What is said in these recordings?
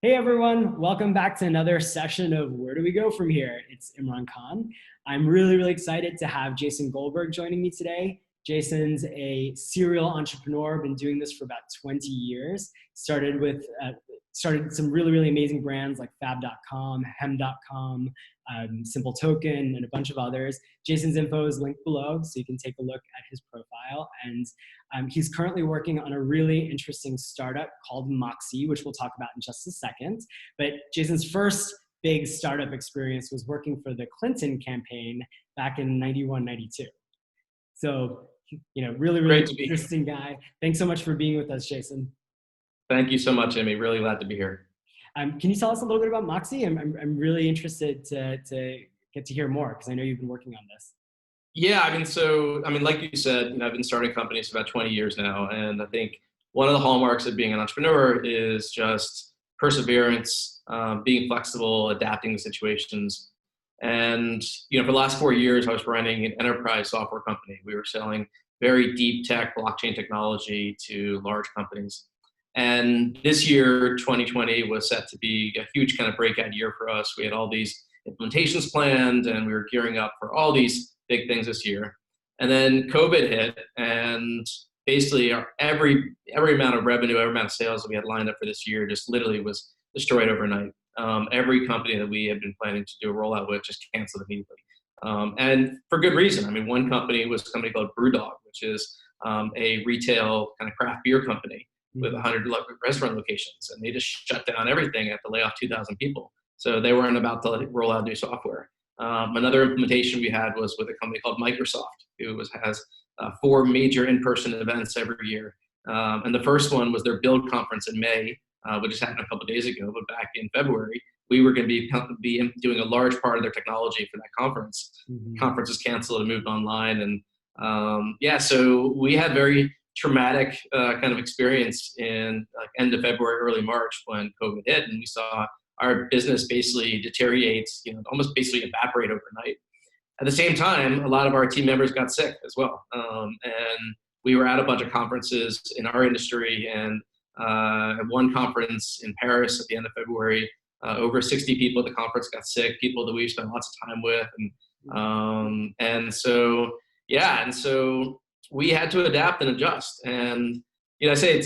Hey everyone, welcome back to another session of Where Do We Go From Here? It's Imran Khan. I'm really excited to have Jason Goldberg joining me today. Jason's a serial entrepreneur, been doing this for about 20 years. Started some really amazing brands like fab.com, hem.com, Simple Token, and a bunch of others. Jason's info is linked below, so you can take a look at his profile. And he's currently working on a really interesting startup called Moxie, which we'll talk about in just a second. But Jason's first big startup experience was working for the Clinton campaign back in 91, 92. So, really interesting guy. Thanks so much for being with us, Jason. Thank you so much, Amy. Really glad to be here. Can you tell us a little bit about Moxie? I'm really interested to get to hear more because I know you've been working on this. Yeah, like you said, I've been starting companies for about 20 years now, and I think one of the hallmarks of being an entrepreneur is just perseverance, being flexible, adapting to situations. And for the last 4 years, I was running an enterprise software company. We were selling very deep tech, blockchain technology to large companies. And this year, 2020, was set to be a huge kind of breakout year for us. We had all these implementations planned, and we were gearing up for all these big things this year. And then COVID hit, and basically every amount of revenue, every amount of sales that we had lined up for this year just literally was destroyed overnight. Every company that we had been planning to do a rollout with just canceled immediately. And for good reason. One company was a company called BrewDog, which is a retail kind of craft beer company with 100 restaurant locations, and they just shut down everything and had to lay off 2,000 people. So they weren't about to roll out new software. Another implementation we had was with a company called Microsoft, who has 4 major in-person events every year. And the first one was their Build conference in May, which just happened a couple of days ago. But back in February, we were going to be doing a large part of their technology for that conference. The conference was canceled and moved online. And so we had very traumatic kind of experience in end of February, early March when COVID hit, and we saw our business basically deteriorate, almost basically evaporate overnight. At the same time, a lot of our team members got sick as well. And we were at a bunch of conferences in our industry, and at one conference in Paris at the end of February, over 60 people at the conference got sick, people that we spent lots of time with. And so we had to adapt and adjust. And I say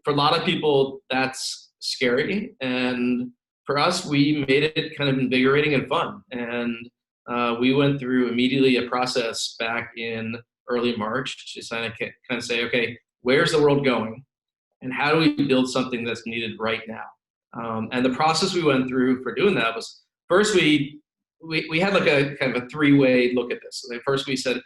for a lot of people that's scary, and for us we made it kind of invigorating and fun. And we went through immediately a process back in early March to kind of say, okay, where's the world going, and how do we build something that's needed right now? And the process we went through for doing that was, first we had like a kind of a 3-way look at this. So first we said,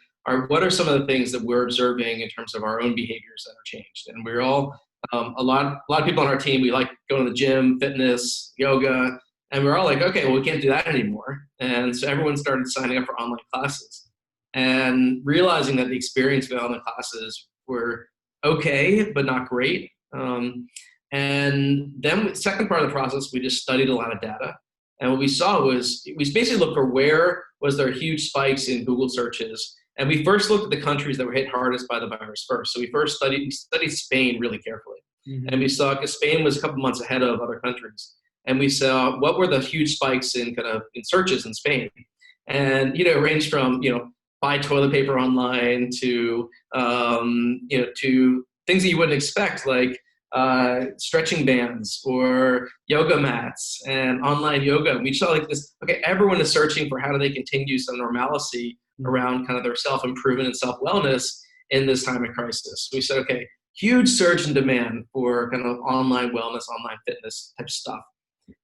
what are some of the things that we're observing in terms of our own behaviors that are changed? And we're all, a lot of people on our team, we like going to the gym, fitness, yoga, and we're all like, okay, well, we can't do that anymore. And so everyone started signing up for online classes and realizing that the experience of online classes were okay, but not great. And then the second part of the process, we just studied a lot of data. And what we saw was, we basically looked for where was there huge spikes in Google searches. And we first looked at the countries that were hit hardest by the virus first. So we studied Spain really carefully. And we saw, because Spain was a couple months ahead of other countries. And we saw what were the huge spikes in searches in Spain. And, it ranged from, buy toilet paper online to, to things that you wouldn't expect, like stretching bands or yoga mats and online yoga. And we saw like this, okay, everyone is searching for how do they continue some normalcy around kind of their self-improvement and self-wellness in this time of crisis. So we said, okay, huge surge in demand for kind of online wellness, online fitness type stuff.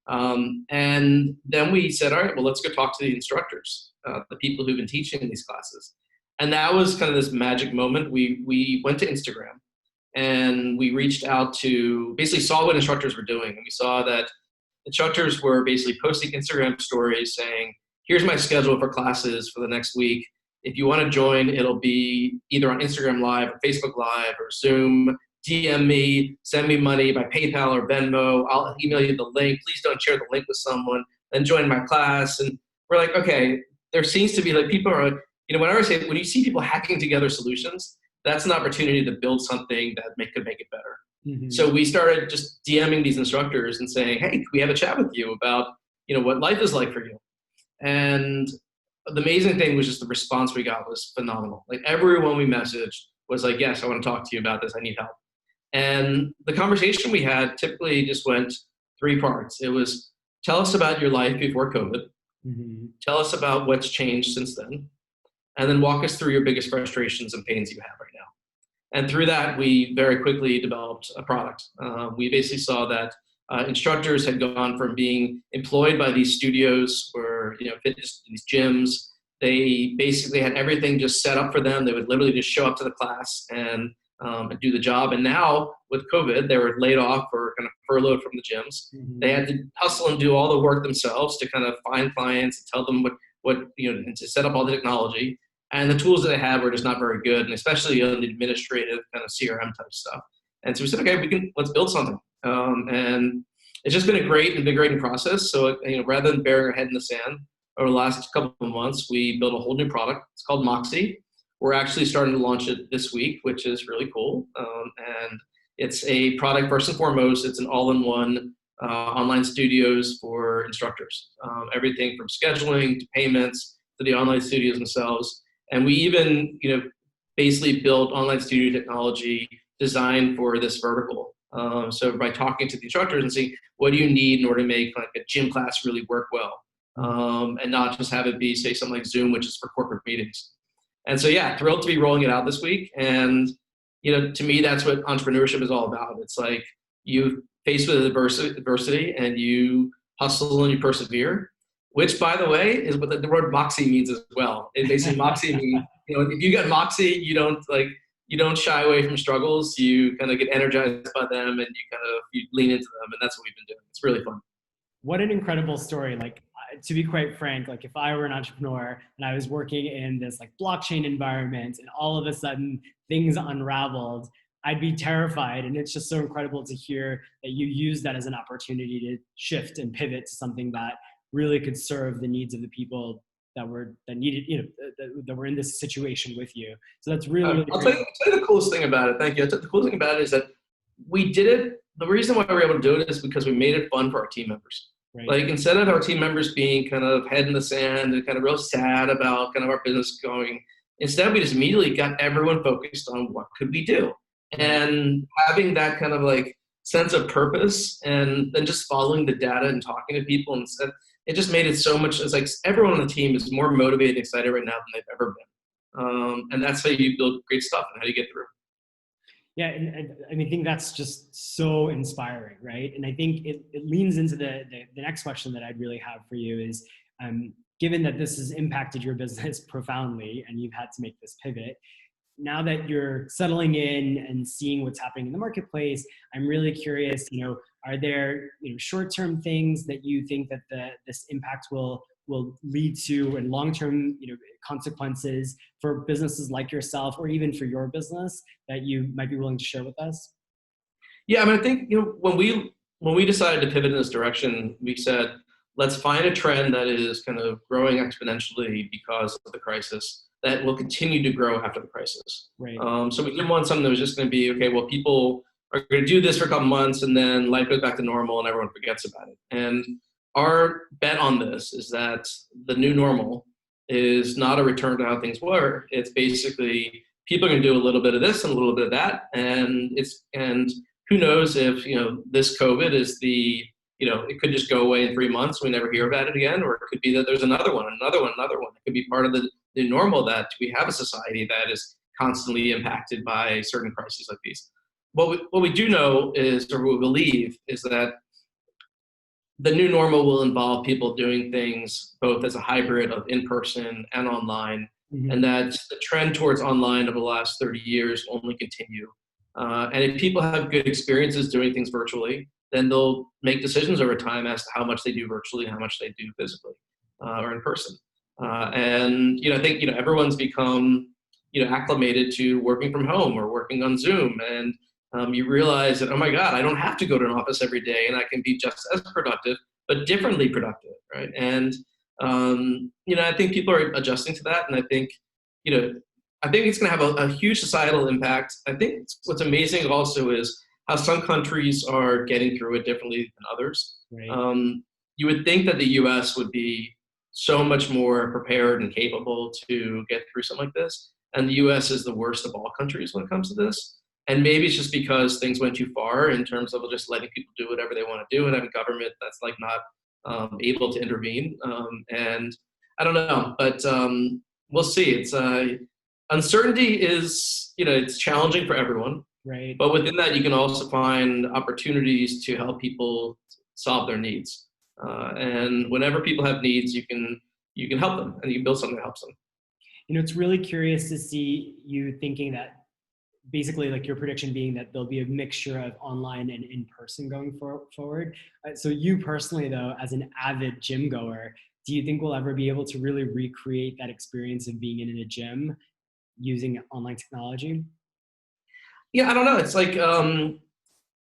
And then we said, all right, well, let's go talk to the instructors, the people who've been teaching these classes. And that was kind of this magic moment. We went to Instagram and we reached out to, basically saw what instructors were doing. And we saw that instructors were basically posting Instagram stories saying, here's my schedule for classes for the next week. If you want to join, it'll be either on Instagram Live or Facebook Live or Zoom. DM me, send me money by PayPal or Venmo. I'll email you the link. Please don't share the link with someone. Then join my class. And we're like, okay, there seems to be like people are, when you see people hacking together solutions, that's an opportunity to build something that could make it better. Mm-hmm. So we started just DMing these instructors and saying, hey, can we have a chat with you about, what life is like for you? And the amazing thing was just the response we got was phenomenal. Like everyone we messaged was like, yes, I want to talk to you about this. I need help. And the conversation we had typically just went three parts. It was, tell us about your life before COVID. Mm-hmm. Tell us about what's changed since then. And then walk us through your biggest frustrations and pains you have right now. And through that, we very quickly developed a product. We basically saw that instructors had gone from being employed by these studios or fitness, these gyms. They basically had everything just set up for them. They would literally just show up to the class and do the job. And now with COVID, they were laid off or kind of furloughed from the gyms. Mm-hmm. They had to hustle and do all the work themselves to kind of find clients and tell them what and to set up all the technology. And the tools that they had were just not very good, and especially on the administrative kind of CRM type stuff. And so we said, okay, let's build something. And it's just been a great invigorating process. So rather than burying our head in the sand, over the last couple of months, we built a whole new product. It's called Moxie. We're actually starting to launch it this week, which is really cool. And it's a product, first and foremost, it's an all-in-one online studios for instructors. Everything from scheduling to payments to the online studios themselves. And we even, basically built online studio technology designed for this vertical. So by talking to the instructors and seeing what do you need in order to make like a gym class really work well, and not just have it be, say, something like Zoom, which is for corporate meetings. And so, yeah, thrilled to be rolling it out this week. And, to me, that's what entrepreneurship is all about. It's like you face with adversity and you hustle and you persevere. Which, by the way, is what the word Moxie means as well. It basically Moxie means, if you got Moxie, you don't shy away from struggles. You kind of get energized by them, and you lean into them, and that's what we've been doing. It's really fun. What an incredible story! Like, to be quite frank, like if I were an entrepreneur and I was working in this like blockchain environment, and all of a sudden things unraveled, I'd be terrified. And it's just so incredible to hear that you use that as an opportunity to shift and pivot to something that really could serve the needs of the people that were in this situation with you. So that's really I'll tell you the coolest thing about it. Thank you. The coolest thing about it is that we did it. The reason why we were able to do it is because we made it fun for our team members. Right. Like instead of our team members being kind of head in the sand and kind of real sad about kind of our business going, instead we just immediately got everyone focused on what could we do, and having that kind of like sense of purpose, and then just following the data and talking to people, and it just made it so much. It's like everyone on the team is more motivated and excited right now than they've ever been. And that's how you build great stuff and how you get through. Yeah, and I think that's just so inspiring, right? And I think it leans into the next question that I'd really have for you is, given that this has impacted your business profoundly and you've had to make this pivot, now that you're settling in and seeing what's happening in the marketplace, I'm really curious, are there short-term things that you think that this impact will lead to, and long-term consequences for businesses like yourself, or even for your business, that you might be willing to share with us? Yeah, I think when we decided to pivot in this direction, we said let's find a trend that is kind of growing exponentially because of the crisis, that will continue to grow after the crisis. Right. So we didn't want something that was just going to be, okay, well, people are going to do this for a couple months and then life goes back to normal and everyone forgets about it. And our bet on this is that the new normal is not a return to how things were. It's basically people are going to do a little bit of this and a little bit of that. And who knows if, this COVID is it could just go away in 3 months. We never hear about it again. Or it could be that there's another one. It could be part of the new normal, that we have a society that is constantly impacted by certain crises like these. What we do know is, or what we believe, is that the new normal will involve people doing things both as a hybrid of in-person and online, and that the trend towards online over the last 30 years will only continue. And if people have good experiences doing things virtually, then they'll make decisions over time as to how much they do virtually and how much they do physically or in person. And I think everyone's become acclimated to working from home or working on Zoom, and you realize that, oh my God, I don't have to go to an office every day, and I can be just as productive, but differently productive, right? And I think people are adjusting to that, and I think it's going to have a huge societal impact. I think what's amazing also is how some countries are getting through it differently than others. Right. You would think that the US would be so much more prepared and capable to get through something like this. And the US is the worst of all countries when it comes to this. And maybe it's just because things went too far in terms of just letting people do whatever they want to do and having government that's like not able to intervene. And I don't know, but we'll see. It's uncertainty is, it's challenging for everyone. Right. But within that, you can also find opportunities to help people solve their needs. And whenever people have needs, you can help them, and you can build something that helps them. It's really curious to see you thinking that basically like your prediction being that there'll be a mixture of online and in-person going forward. So you personally though, as an avid gym goer, do you think we'll ever be able to really recreate that experience of being in a gym using online technology? Yeah, I don't know. It's like,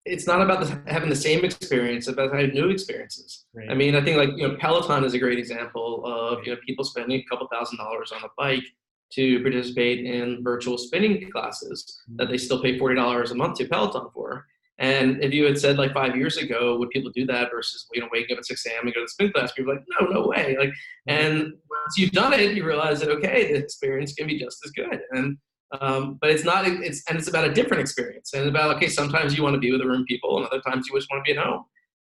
it's not about having the same experience, it's about having new experiences. Right. I mean, I think like, Peloton is a great example of, people spending a couple $1,000s on a bike to participate in virtual spinning classes that they still pay $40 a month to Peloton for. And if you had said like 5 years ago, would people do that versus, waking up at 6 a.m. and go to the spin class, people are like, no way. Like, and once you've done it, you realize that, okay, the experience can be just as good. And, but it's not, it's about a different experience and about, okay, sometimes you want to be with a room of people and other times you just want to be at home.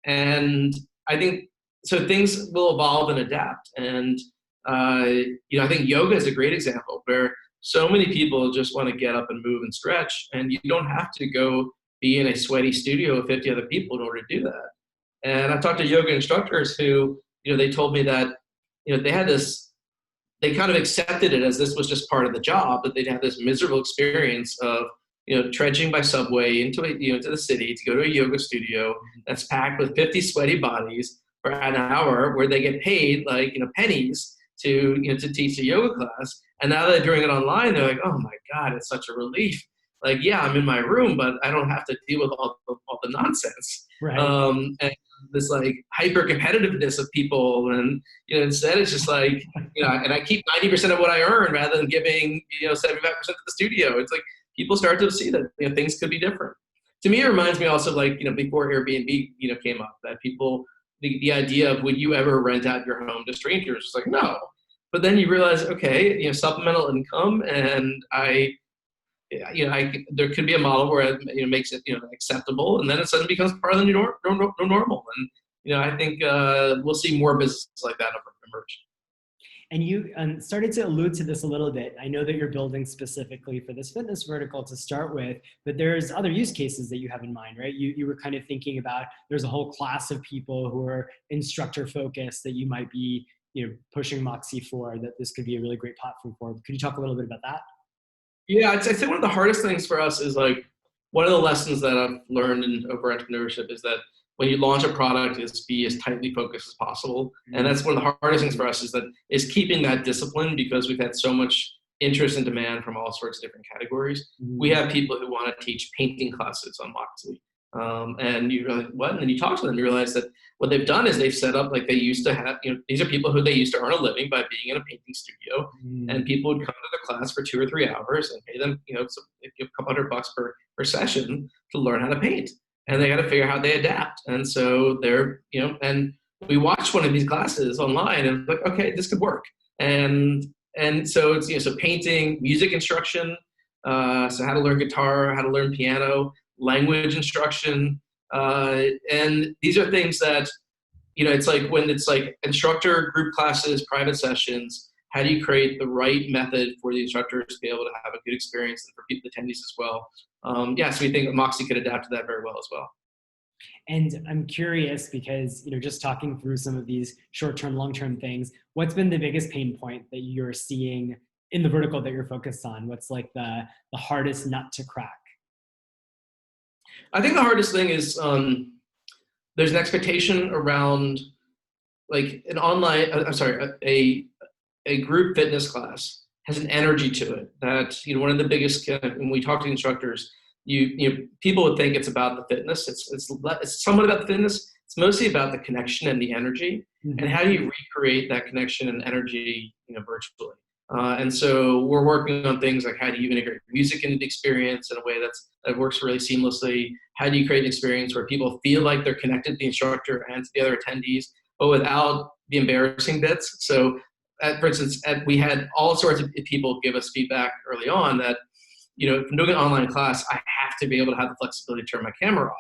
And I think, so things will evolve and adapt. And, I think yoga is a great example where so many people just want to get up and move and stretch, and you don't have to go be in a sweaty studio with 50 other people in order to do that. And I've talked to yoga instructors who, they told me that, they had this, they kind of accepted it as this was just part of the job, but they'd have this miserable experience of, trudging by subway into the city to go to a yoga studio that's packed with 50 sweaty bodies for an hour where they get paid like, pennies to teach a yoga class. And now they're doing it online, they're like, oh my God, it's such a relief. Like, yeah, I'm in my room, but I don't have to deal with all the nonsense. Right. And this like hyper competitiveness of people. And, instead it's just like, and I keep 90% of what I earn rather than giving, 75% to the studio. It's like people start to see that, things could be different. To me, it reminds me also of like, before Airbnb, came up, that people, the idea of would you ever rent out your home to strangers? It's like, no. But then you realize, okay, supplemental income, and there could be a model where it makes it acceptable, and then it suddenly becomes part of the new normal. And I think we'll see more businesses like that emerge. And you started to allude to this a little bit. I know that you're building specifically for this fitness vertical to start with, but there's other use cases that you have in mind, right? You were kind of thinking about there's a whole class of people who are instructor focused that you might be pushing Moxie for, that this could be a really great platform for. Could you talk a little bit about that? Yeah, I'd say one of the hardest things for us is like, one of the lessons that I've learned in over entrepreneurship is that when you launch a product, is be as tightly focused as possible. And that's one of the hardest things for us is keeping that discipline, because we've had so much interest and demand from all sorts of different categories. We have people who want to teach painting classes on Moxie. And you realize, what? And then you talk to them, you realize that what they've done is they've set up, like they used to have, these are people who they used to earn a living by being in a painting studio, and people would come to the class for 2 or 3 hours and pay them, a couple $100 per session to learn how to paint. And they got to figure out how they adapt. And so they're, and we watched one of these classes online and like, okay, this could work. And so it's, so painting, music instruction, so how to learn guitar, how to learn piano, language instruction. And these are things that, it's like when it's like instructor group classes, private sessions, how do you create the right method for the instructors to be able to have a good experience, and for people, attendees as well. So we think Moxie could adapt to that very well as well. And I'm curious because, just talking through some of these short-term, long-term things, what's been the biggest pain point that you're seeing in the vertical that you're focused on? What's like the hardest nut to crack? I think the hardest thing is there's an expectation around like an online, a group fitness class has an energy to it that, one of the biggest, when we talk to instructors, people would think it's about the fitness. It's somewhat about the fitness. It's mostly about the connection and the energy. And how do you recreate that connection and energy, virtually? And so we're working on things like how do you integrate music into the experience in a way that works really seamlessly? How do you create an experience where people feel like they're connected to the instructor and to the other attendees, but without the embarrassing bits? So, for instance, we had all sorts of people give us feedback early on that, if I'm doing an online class, I have to be able to have the flexibility to turn my camera off.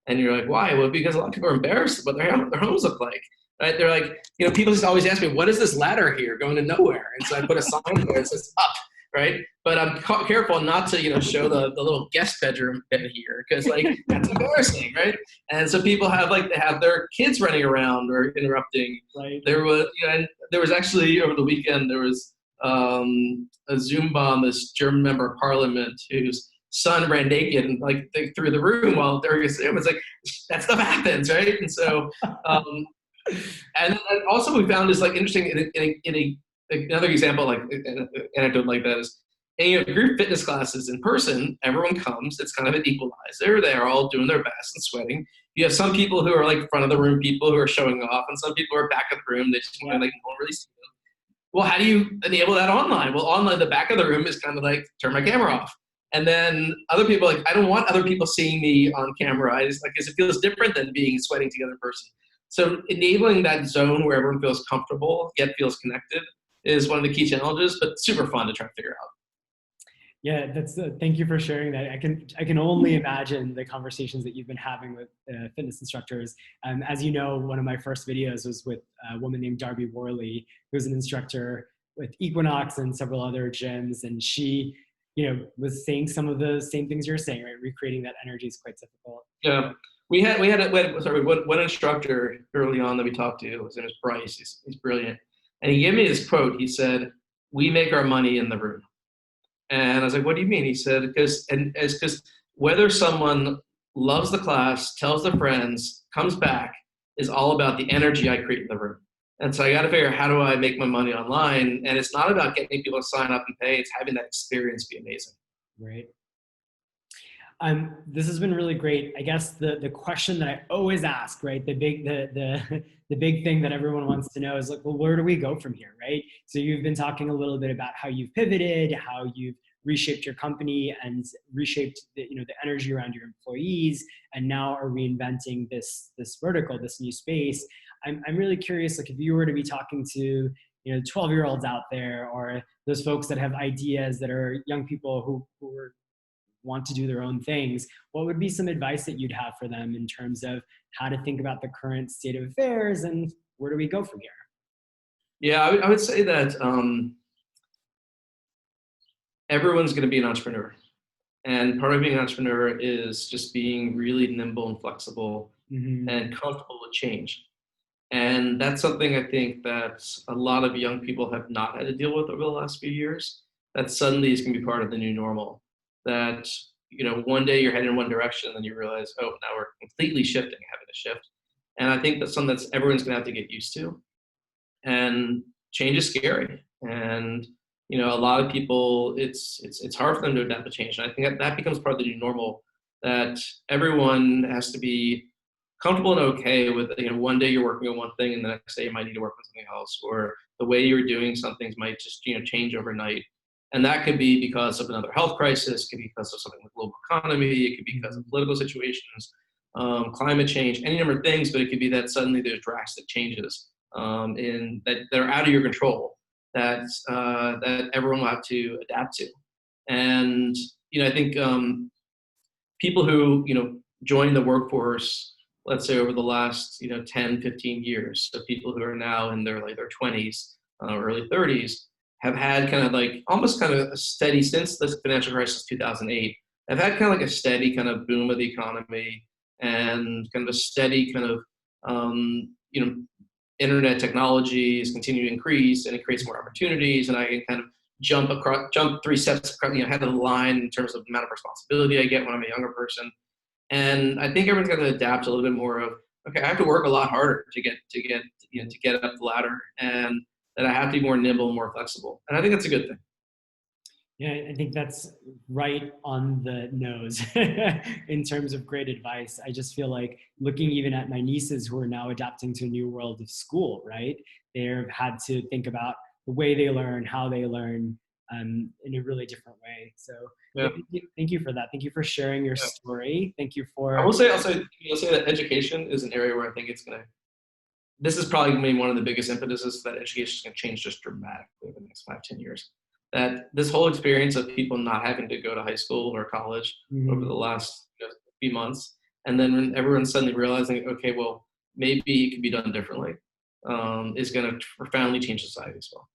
And you're like, why? Well, because a lot of people are embarrassed about their homes look like. Right? They're like, people just always ask me, what is this ladder here going to nowhere? And so I put a sign there that says up, right? But I'm careful not to, show the little guest bedroom bed here because that's embarrassing, right? And so people they have their kids running around or interrupting. Right. There was actually over the weekend there was a Zoom bomb, this German member of parliament whose son ran naked and through the room while during Zoom. It's like that stuff happens, right? And so. And also we found is interesting in another example, an anecdote like that is, in group fitness classes in person, everyone comes, it's kind of an equalizer. They're all doing their best and sweating. You have some people who are front of the room people who are showing off, and some people are back of the room. They just want to don't really see them. Well, how do you enable that online? Well, online, the back of the room is kind of turn my camera off. And then other people I don't want other people seeing me on camera. I just because it feels different than being sweating together in person. So enabling that zone where everyone feels comfortable yet feels connected is one of the key challenges, but super fun to try to figure out. Yeah, thank you for sharing that. I can only imagine the conversations that you've been having with fitness instructors. As you know, one of my first videos was with a woman named Darby Worley, who's an instructor with Equinox and several other gyms, and she, was saying some of the same things you're saying, right? Recreating that energy is quite difficult. Yeah. We had one instructor early on that we talked to. His name is Bryce. He's brilliant. And he gave me this quote. He said, "We make our money in the room." And I was like, "What do you mean?" He said, because whether someone loves the class, tells their friends, comes back, is all about the energy I create in the room. And so I got to figure out how do I make my money online? And it's not about getting people to sign up and pay. It's having that experience be amazing. Right. This has been really great. I guess the question that I always ask, right? The big thing that everyone wants to know is well, where do we go from here, right? So you've been talking a little bit about how you've pivoted, how you've reshaped your company and reshaped the energy around your employees, and now are reinventing this vertical, this new space. I'm really curious, if you were to be talking to 12-year-olds out there, or those folks that have ideas, that are young people who are want to do their own things, what would be some advice that you'd have for them in terms of how to think about the current state of affairs and where do we go from here? Yeah, I would say that everyone's going to be an entrepreneur. And part of being an entrepreneur is just being really nimble and flexible and comfortable with change. And that's something I think that a lot of young people have not had to deal with over the last few years, that suddenly is going to be part of the new normal. That, one day you're heading in one direction and then you realize, oh, now we're completely shifting, having to shift. And I think that's something that everyone's going to have to get used to. And change is scary. And, a lot of people, it's hard for them to adapt to change. And I think that becomes part of the new normal, that everyone has to be comfortable and okay with, one day you're working on one thing and the next day you might need to work on something else, or the way you're doing some things might just, change overnight. And that could be because of another health crisis, it could be because of something with global economy, it could be because of political situations, climate change, any number of things, but it could be that suddenly there's drastic changes that are out of your control that everyone will have to adapt to. And, I think people who, join the workforce, let's say over the last, 10, 15 years, so people who are now in their 20s, early 30s, have had kind of almost kind of a steady, since the financial crisis 2008, have had kind of a steady kind of boom of the economy and kind of a steady kind of, internet technology is continuing to increase and it creates more opportunities, and I can kind of jump 3 steps ahead of the line in terms of the amount of responsibility I get when I'm a younger person. And I think everyone's got to adapt a little bit more of, okay, I have to work a lot harder to get up the ladder, and that I have to be more nimble and more flexible. And I think that's a good thing. Yeah, I think that's right on the nose in terms of great advice. I just feel like looking even at my nieces who are now adapting to a new world of school, right? They've had to think about the way they learn, how they learn, in a really different way. So yeah, Yeah. thank you for that. Thank you for sharing your Yeah. story. Thank you I for will say also, I'll say that education is an area where I think this is probably going to be one of the biggest impetuses that education is going to change just dramatically in the next 5, 10 years. That this whole experience of people not having to go to high school or college over Mhm. the last few months, and then when everyone's suddenly realizing, okay, well, maybe it can be done differently, is going to profoundly change society as well.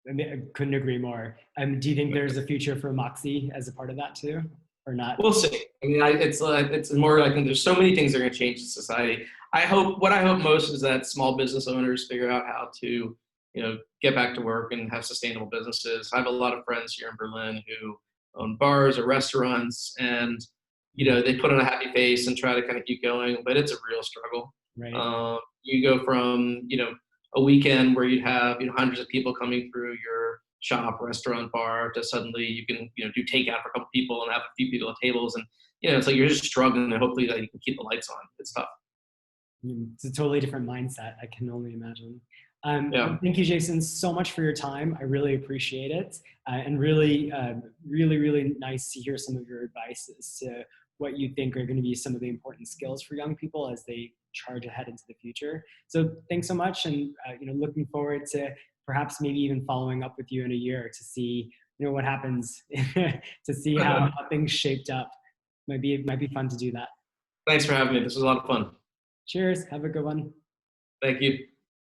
I couldn't agree more. Do you think there's a future for Moxie as a part of that too, or not? We'll see. I mean, it's more like there's so many things that are going to change in society. What I hope most is that small business owners figure out how to, get back to work and have sustainable businesses. I have a lot of friends here in Berlin who own bars or restaurants, and they put on a happy face and try to kind of keep going, but it's a real struggle. Right. You go from a weekend where you'd have hundreds of people coming through your shop, restaurant, bar, to suddenly you can do takeout for a couple people and have a few people at tables, and it's like you're just struggling, and hopefully that you can keep the lights on. It's tough. It's a totally different mindset. I can only imagine. Yeah. Thank you, Jason, so much for your time. I really appreciate it. And really, really nice to hear some of your advice as to what you think are going to be some of the important skills for young people as they charge ahead into the future. So thanks so much. And, looking forward to perhaps maybe even following up with you in a year to see, what happens, to see how things shaped up. Might be fun to do that. Thanks for having me. This was a lot of fun. Cheers. Have a good one. Thank you.